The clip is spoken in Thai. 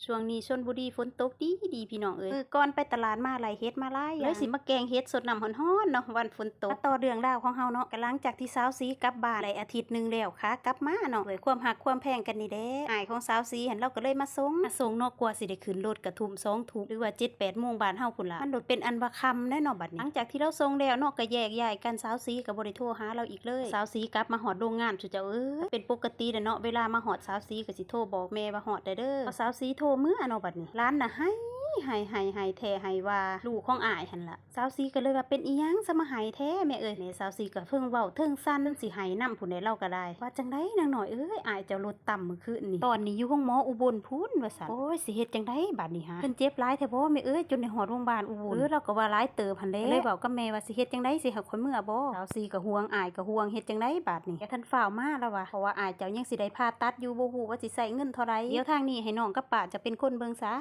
ช่วงนี้ชลบุรีฝนตกดีพี่น้องก่อนไปตลาดมาหลายเฮ็ดมาหลายเลยสิมาแกงเฮ็ดสดน้ำร้อนๆเนาะวันฝนตกต่อเรื่องราวของเฮาเนาะกำลังจากที่สาวสีกลับบ้านได้อาทิตย์นึงแล้วค่ะกลับมาเนาะด้วยความฮักความแพงกันนี่แหละอ้ายของสาวสีหันเราก็เลยมาส่งเนาะกว่าสิได้ขึ้นรถกระทุ่ม2 ทุ่มหรือว่า7-8 โมงบ้านเฮาพุ่นล่ะมันโดดเป็นอันว่าค่ำแน่เนาะบัดนี้หลังจากที่เราส่งแล้วเนาะก็แยกย้ายกันสาวสีก็บ่ได้โทรหาเราอีกเลยสาวสีกลับมาฮอดโรงงานสุเจ้าเป็นปกติเนาะเวลามาฮอดสาวสีก็สิโทรบอกแม่ว่าฮอดเด้อสาวสีโทรมื้อเนาะบัดนี้ร้านน่ะให้แท้ให้ว่าลูกของอ้ายหั่นล่ะสาวสีก็เลยว่าเป็นอีหยังซะมาให้แท้แม่แม่สาวสีก็เพิ่งเว้าเทิงสั่นสิให้นำผู้ใดเล่าก็ได้ว่าจังได๋นางน้อยอ้ายเจ้ารถต่ำมื้อคืนนี่ตอนนี้อยู่ห้องหมออุบลพุ่นว่าซั่นโอ้ยสิเฮ็ดจังได๋บัดนี้หาเพิ่นเจ็บหลายแท้บ่แม่จนได้ฮอดโรงพยาบาลอุบลเราก็ว่าหลายเติบหั่นแหละเลยเว้ากับแม่ว่าสิเฮ็ดจังได๋สิให้ข่อยเมื่อบ่สาวสีก็ห่วงอ้ายก็ห่วงเฮ็ดจังได๋บัดนี้อย่าทันฟ้าวมาแล้วว่ะเพราะว่าอ้ายเจ้ายังสิได้ผ่าตัดอยู่บ่ฮู้ว่าสิใช้เงินเท่าใดเดี๋ยวทางนี้ให้น้องกับป้าจะเป็นคนเบิ่งซะ